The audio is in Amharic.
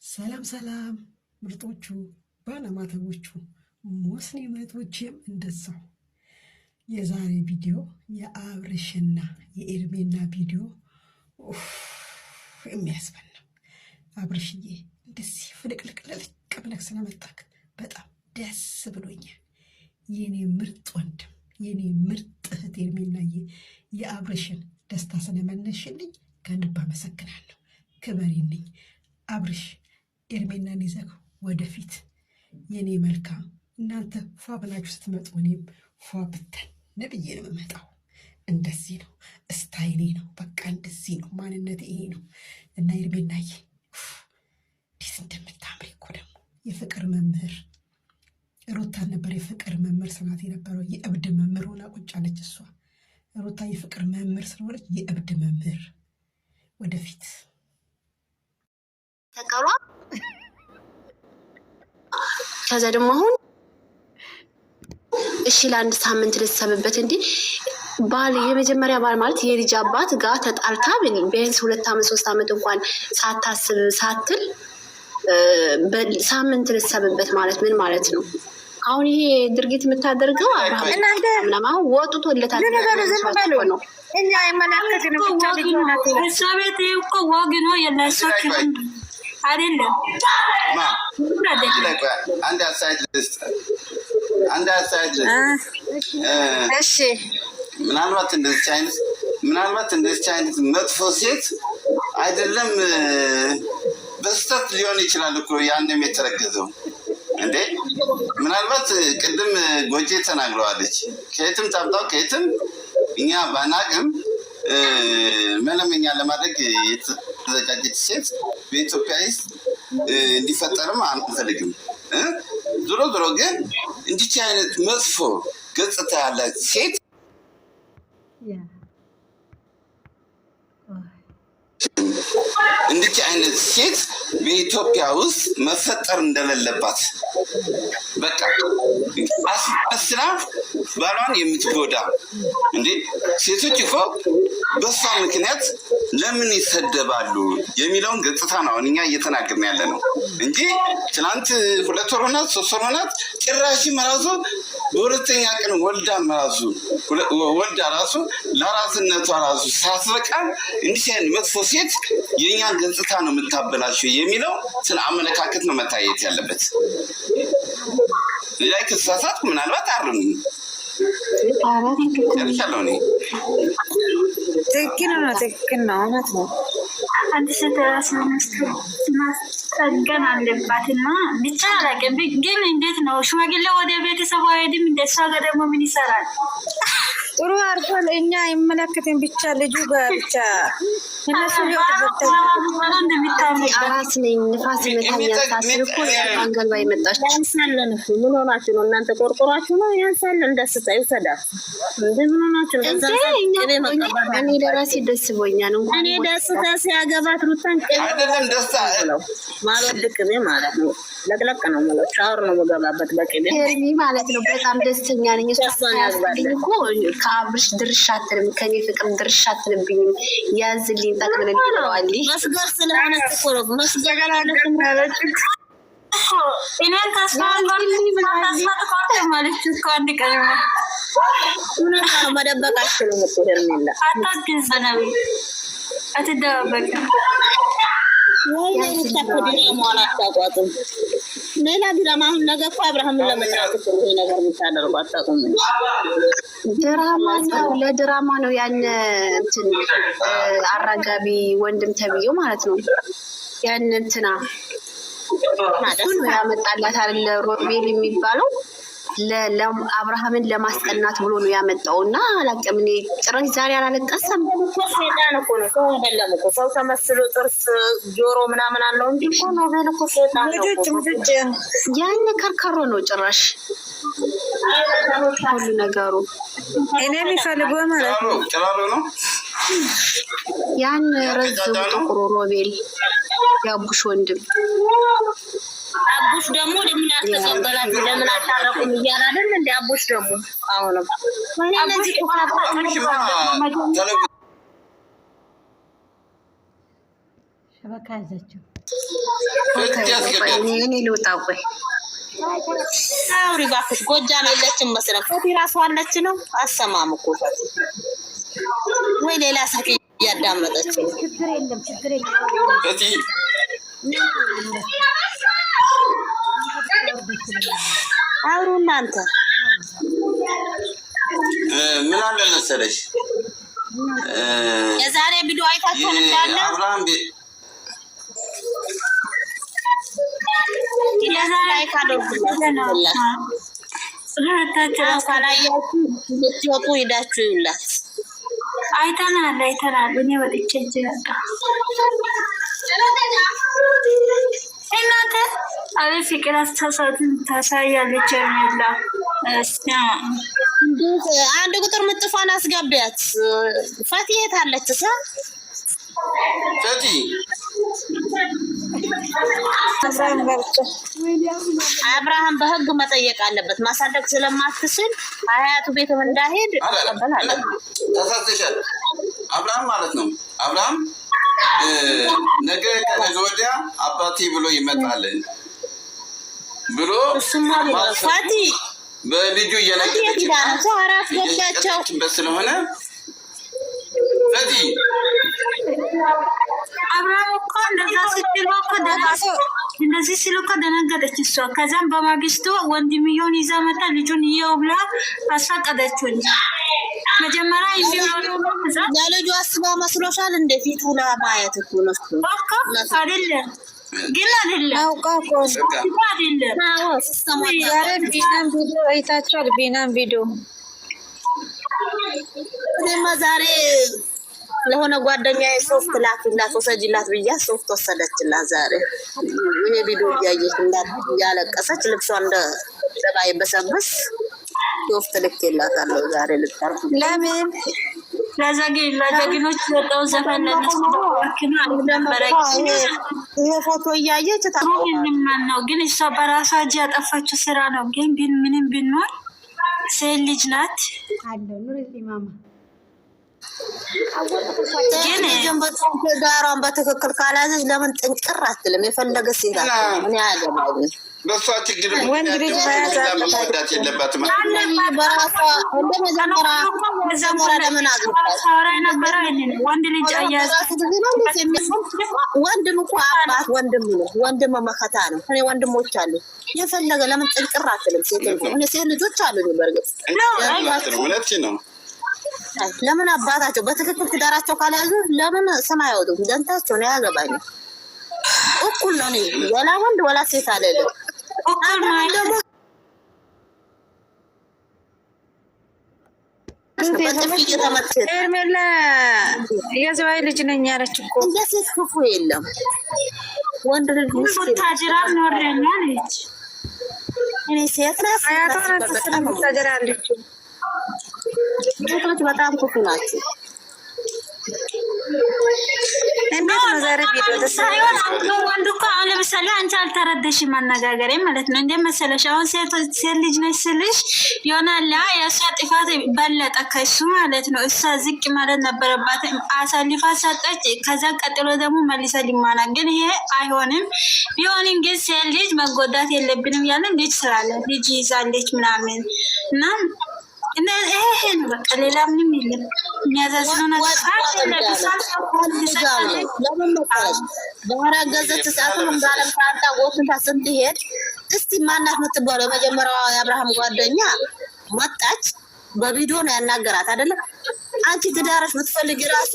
ሰላም ሰላም ምርጦቹ ባለማተቦቹ ሙስሊም እህቶቼም እንደዛው። የዛሬ ቪዲዮ የአብርሽና የኤርሜና ቪዲዮ የሚያስበል ነው። አብርሽዬ እንደዚህ ፍልቅልቅልቅ ብለህ ስለመጣክ በጣም ደስ ብሎኛል። የኔ ምርጥ ወንድም፣ የኔ ምርጥ እህት ኤርሜናዬ የአብርሽን ደስታ ስለመነሽልኝ ከልብ አመሰግናለሁ። ክበሪልኝ አብርሽ። ኤርሜናን ይዘህ ወደፊት የኔ መልካም። እናንተ ፏ ብላችሁ ስትመጡ እኔም ፏ ብተን ነብዬ ነው የምመጣው። እንደዚህ ነው ስታይሌ ነው። በቃ እንደዚህ ነው ማንነት፣ ይሄ ነው እና ኤርሜናዬ እንዴት እንደምታምሪ እኮ ደግሞ የፍቅር መምህር ሩታን ነበር የፍቅር መምህር ስናት የነበረው። የእብድ መምህር ሆና ቁጭ አለች እሷ። ሩታ የፍቅር መምህር ስለሆነች የእብድ መምህር። ወደፊት ተቀሯ ከዛ ደግሞ አሁን እሺ ለአንድ ሳምንት ልትሰብበት እንዴ ባል የመጀመሪያ ባል ማለት የልጅ አባት ጋር ተጣልታ ቢያንስ 2 ዓመት 3 ዓመት እንኳን ሳታስብ ሳትል በሳምንት ልትሰብበት ማለት ምን ማለት ነው? አሁን ይሄ ድርጊት የምታደርገው አብርሃም ምናምን አሁን ወጥቶለታል ነው። እኛ የማናከተን ብቻ ልጅ ሀሳቤት እኮ ወግ ነው የላሰክ አይደለም። አንድ አሳይድ ልስጥ። እሺ ምናልባት እንደዚህ አይነት መጥፎ ሴት አይደለም በስተት ሊሆን ይችላል እኮ ያንም የተረገዘው እንዴ። ምናልባት ቅድም ጎጄ ተናግረዋለች። ከየትም ታምጣው ከየትም እኛ ባናቅም መለመኛ ለማድረግ የተዘጋጀች ሴት በኢትዮጵያ ውስጥ እንዲፈጠርም አንፈልግም። ዞሮ ዞሮ ግን እንዲች አይነት መጥፎ ገጽታ ያላት ሴት እንዲች አይነት ሴት በኢትዮጵያ ውስጥ መፈጠር እንደሌለባት በቃ አስመስላ ባሏን የምትጎዳ እንዴ። ሴቶች እኮ በሷ ምክንያት ለምን ይሰደባሉ የሚለውን ገጽታ ነው እኛ እየተናገርን ያለ ነው እንጂ ትናንት 2 ወር ሆናት 3 ወር ሆናት ጭራሽም ራሱ በሁለተኛ ቀን ወልዳ ራሱ ለራስነቷ ራሱ ሳትበቃ እንዲህ አይነት መጥፎ ሴት የእኛን ገጽታ ነው የምታበላሸው የሚለው ስለ አመለካከት ነው መታየት ያለበት። ላይ ከተሳሳትኩ ምናልባት አርም ያልቻለው እኔ ትክክል ነው እውነት ነው። አዲስ ተራስ ማስጠገን አለባትና ብቻ አላውቅም። ግን እንዴት ነው ሽማግሌ ወደ ቤተሰቡ አይሄድም? እንደሷ ጋር ደግሞ ምን ይሰራል? ጥሩ አርፏል። እኛ ይመለከተን ብቻ ልጁ ጋር ብቻ እነሱ አራስ ነኝ ንፋስ መታኛ ሳስልኩ አንገል ባይ መጣች። ያንሳለን እኮ ምን ሆናችሁ ነው እናንተ? ቆርቆራችሁ ነው ያንሳለን። ደስታ ይሰዳል እንዴ? ምን ሆናችሁ ነው? እኔ ለራሴ ደስ ብሎኛል። እንኳን እኔ ደስታ ሲያገባት ሩታን አይደለም ደስታ ማለት ድቅቤ ማለት ነው። ለቅለቅ ነው ማለት ሻወር ነው መገባበት በቅቤ ሄርሚ ማለት ነው። በጣም ደስተኛ ነኝ። እሷን ያዝባልኝ እኮ ከአብርሽ ድርሻትንም ከኔ ፍቅር ድርሻትንብኝም ያዝልኝ ጠቅልልኝ ብለዋል። መስገር ስለሆነ እኮ ነው መስገር አለች እኮ እኔን ተስፋ ማለት እኮ አንድ ቀን ምን ነው መደበቃችሁ ነው ሄርሚላ አታግዘናል አትደበቅ ሌላ ድራማ አሁን ነገ እኮ አብርሃምን ለመጥራት እኮ ይሄ ነገር የምታደርጉ አታውቁም። ድራማ ነው፣ ለድራማ ነው። ያን እንትን አራጋቢ ወንድም ተብዬው ማለት ነው። ያን እንትና እሱ ነው ያመጣላት አይደል? ሮቤል የሚባለው ለአብርሃምን ለማስቀናት ብሎ ነው ያመጣውና አላውቅም። እኔ ጭራሽ ዛሬ አላለቀሰም። ሰይጣን እኮ ነው አይደለም እኮ ሰው ተመስሎ ጥርስ ጆሮ ምናምን አለው እንጂ እኮ ነው እኮ ሰይጣን ነው። ያን ከርከሮ ነው ጭራሽ ሁሉ ነገሩ። እኔ የሚፈልገው ማለት ነው ጭራሮ ነው። ያን ረዝሙ ጥቁሩ ሮቤል ያቡሽ ወንድም አቡሽ ደግሞ ለምን አልተቀበላት ለምን አታረቁም እያለ አይደል እንዴ? አቡሽ ደግሞ አሁንም እነዚህ ሸበካ ያዛቸው እኔ ልውጣ። ቆይ አውሪ እባክሽ። ጎጃም የለችም መሰለኝ። ፈቲ ራሷ አለች ነው አሰማም እኮ ፈቲ ወይ ሌላ ስልክ እያዳመጠች ነው። ችግር የለም ፈቲ አውሩ እናንተ። ምን አለ መሰለሽ የዛሬ ቪዲዮ አይታችሁ እንዳለ የዛሬ ካላያችሁ ሄዳችሁ ይውላት። አይተናል። እኔ ወጥቼ እንጂ ነበር እናንተ አቤት ፍቅር አስተሳሰብን ታሳያለች። የሚላ አንድ ቁጥር ምጥፋን አስገቢያት። ፈቲ የት አለች? ፈቲ አብርሃም በህግ መጠየቅ አለበት። ማሳደግ ስለማትችል አያቱ ቤትም እንዳሄድ ተቀበላለሁ። ተሳስተሻል። አብርሃም ማለት ነው። አብርሃም ነገ ከነገ ወዲያ አባቴ ብሎ ይመጣል ብሎ ፈቲ በልጁ እየነገረችበት ስለሆነ ፈቲ አብርሃም እኮ እንደዛ ስትል እኮ እንደዚህ ሲሉ እኮ ደነገጠች እሷ። ከዛም በማግስቱ ወንድምየውን ይዛ መጣ። ልጁን ይየው ብላ አስፈቀደችው እንጂ መጀመሪያ ለልጁ አስባ መስሎሻል? እንደ ፊቱ ለማየት እኮ ነው አይደለም ግን አይደለም አውቃ እኮ አይደለም። ዛሬ ቢናን ቪዲዮ አይታችኋል? ቢናን ቪዲዮ እኔማ ዛሬ ለሆነ ጓደኛዬ ሶፍት ላክላት ወሰጅላት ብያ ሶፍት ወሰደችላት። ዛሬ ይሄ ቪዲዮ እያየች እያለቀሰች ልብሷ እንደ ሰባይ በሰብስ ሶፍት ልኬላታለሁ ዛሬ ልታርፍ። ለምን ለጀግኖች ወጣው ዘፈን ይሄ ፎቶ እያየች ታምን ነው። ግን እሷ በራሷ እጅ ያጠፋችው ስራ ነው። ግን ምንም ቢኖር ሴት ልጅ ናት። ግን ዳሯን በትክክል ካላዘች ለምን ጥንቅር አትልም? የፈለገ ሴት ምን ያገባኝ? በሷ ችግር መወዳት የለባትም። በራሷ እንደ መጀመሪያ ለምን አግብታል? ወንድ ልጅ ወንድም እኮ አባት ወንድም ነው። ወንድም መከታ ነው። እኔ ወንድሞች አሉ። የፈለገ ለምን ጥንቅር አትልም? ሴት ልጆች አሉ። በርግጥ እውነት ነው። ለምን አባታቸው በትክክል ትዳራቸው ካልያዙ ለምን ስም አይወጡም? ደንታቸው ነው። ያገባኝ እኩል ነው። ወላ ወንድ ወላ ሴት አይደለም። ሄርሜላ የዘዋይ ልጅ ነኝ ያለች እኮ እንደ ሴት ክፉ የለም። ወንድ ልጅ ታጅራ ኖረኛለች። እኔ ሴት ናት። ታጅራለች። ሴቶች በጣም ክፉ ናቸው። እንዴት ነው ዛሬ ቪዲዮ ተሳይሆን ወንድ እኮ አሁን ለምሳሌ አንቺ አልተረዳሽም አነጋገሬ ማለት ነው። እንደ መሰለሽ አሁን ሴት ልጅ ነች ስልሽ ይሆናል የእሷ ጥፋት በለጠ ከሱ ማለት ነው። እሷ ዝቅ ማለት ነበረባት፣ አሳልፋ ሰጠች። ከዛ ቀጥሎ ደግሞ መልሰ ሊማና ግን ይሄ አይሆንም። ቢሆንም ግን ሴት ልጅ መጎዳት የለብንም ያለን ልጅ ስላለ ልጅ ይዛለች ምናምን እና ይሄ ነው በቃ ሌላ ምንም የለም። የሚያዛዝነው ነገር ለምን መሰለሽ በአረገዘች ሰዓቱን እንዳለም ካንታ ወጥታ ስትሄድ እስቲ ማናት የምትባለው የመጀመሪያዋ የአብርሃም ጓደኛ መጣች። በቪዲዮ ነው ያናገራት አይደለም። አንቺ ትዳርሽ ብትፈልጊ ራሱ